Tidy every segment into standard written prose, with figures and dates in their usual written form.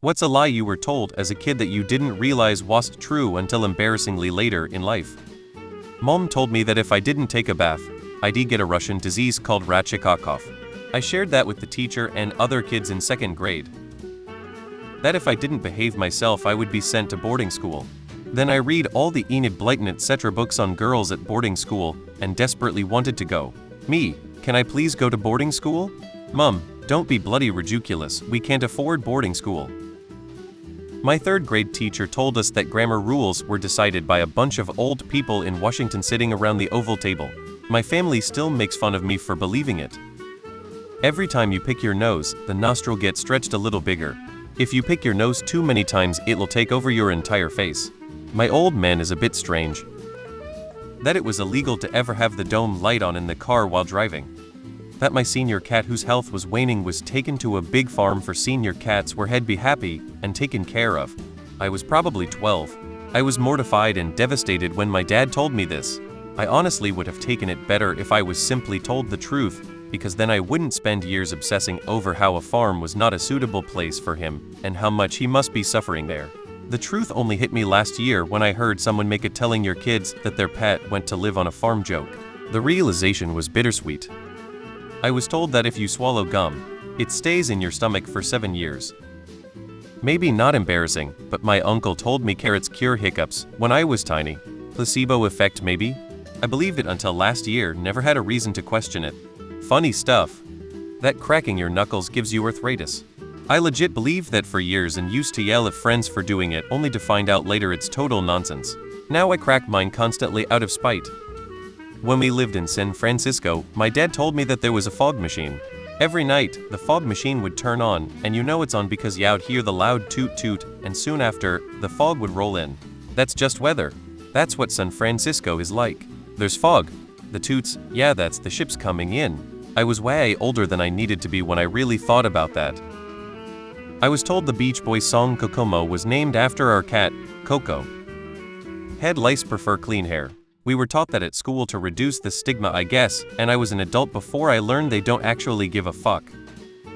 What's a lie you were told as a kid that you didn't realize was true until embarrassingly later in life? Mom told me that if I didn't take a bath, I'd get a Russian disease called Rachikakov. I shared that with the teacher and other kids in 2nd grade. That if I didn't behave myself I would be sent to boarding school. Then I read all the Enid Blyton etc. books on girls at boarding school and desperately wanted to go. Me, can I please go to boarding school? Mum, don't be bloody ridiculous, we can't afford boarding school. My 3rd grade teacher told us that grammar rules were decided by a bunch of old people in Washington sitting around the oval table. My family still makes fun of me for believing it. Every time you pick your nose, the nostril gets stretched a little bigger. If you pick your nose too many times, it'll take over your entire face. My old man is a bit strange. That it was illegal to ever have the dome light on in the car while driving. That my senior cat whose health was waning was taken to a big farm for senior cats where he'd be happy and taken care of. I was probably 12. I was mortified and devastated when my dad told me this. I honestly would have taken it better if I was simply told the truth, because then I wouldn't spend years obsessing over how a farm was not a suitable place for him and how much he must be suffering there. The truth only hit me last year when I heard someone make a telling your kids that their pet went to live on a farm joke. The realization was bittersweet. I was told that if you swallow gum, it stays in your stomach for 7 years. Maybe not embarrassing, but my uncle told me carrots cure hiccups when I was tiny. Placebo effect maybe? I believed it until last year, never had a reason to question it. Funny stuff. That cracking your knuckles gives you arthritis. I legit believed that for years and used to yell at friends for doing it only to find out later it's total nonsense. Now I crack mine constantly out of spite. When we lived in San Francisco, my dad told me that there was a fog machine. Every night, the fog machine would turn on, and you know it's on because you'd hear the loud toot toot, and soon after, the fog would roll in. That's just weather. That's what San Francisco is like. There's fog. The toots, yeah, that's the ships coming in. I was way older than I needed to be when I really thought about that. I was told the Beach Boys song Kokomo was named after our cat, Coco. Head lice prefer clean hair. We were taught that at school to reduce the stigma, I guess, and I was an adult before I learned they don't actually give a fuck.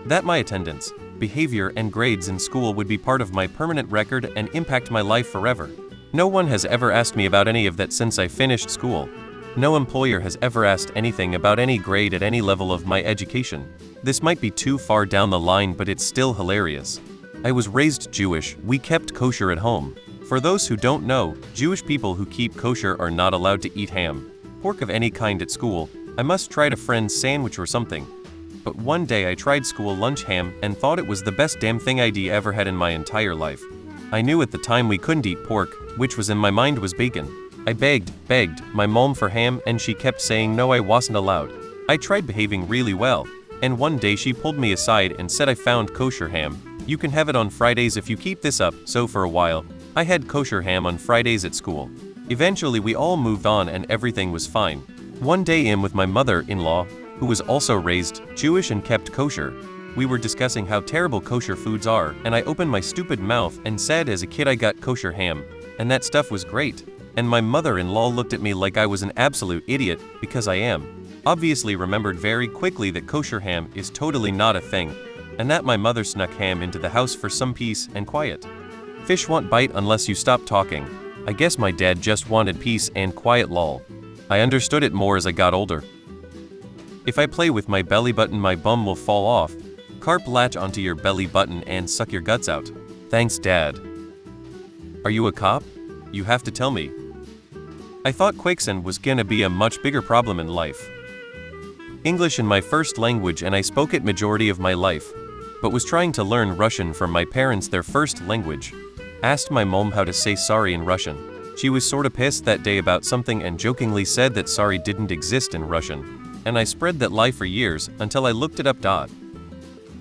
That my attendance, behavior, and grades in school would be part of my permanent record and impact my life forever. No one has ever asked me about any of that since I finished school. No employer has ever asked anything about any grade at any level of my education. This might be too far down the line, but it's still hilarious. I was raised Jewish, we kept kosher at home. For those who don't know, Jewish people who keep kosher are not allowed to eat ham, pork of any kind at school. I must try a friend's sandwich or something. But one day I tried school lunch ham and thought it was the best damn thing I'd ever had in my entire life. I knew at the time we couldn't eat pork, which was in my mind was bacon. I begged my mom for ham and she kept saying no, I wasn't allowed. I tried behaving really well, and one day she pulled me aside and said I found kosher ham. You can have it on Fridays if you keep this up. So for a while, I had kosher ham on Fridays at school. Eventually we all moved on and everything was fine. One day with my mother-in-law, who was also raised Jewish and kept kosher, we were discussing how terrible kosher foods are, and I opened my stupid mouth and said as a kid I got kosher ham, and that stuff was great. And my mother-in-law looked at me like I was an absolute idiot, because I am. Obviously remembered very quickly that kosher ham is totally not a thing, and that my mother snuck ham into the house for some peace and quiet. Fish won't bite unless you stop talking. I guess my dad just wanted peace and quiet lol. I understood it more as I got older. If I play with my belly button my bum will fall off. Carp latch onto your belly button and suck your guts out. Thanks dad. Are you a cop? You have to tell me. I thought quicksand was gonna be a much bigger problem in life. English in my first language and I spoke it majority of my life, but was trying to learn Russian from my parents their first language. Asked my mom how to say sorry in Russian. She was sorta pissed that day about something and jokingly said that sorry didn't exist in Russian. And I spread that lie for years until I looked it up.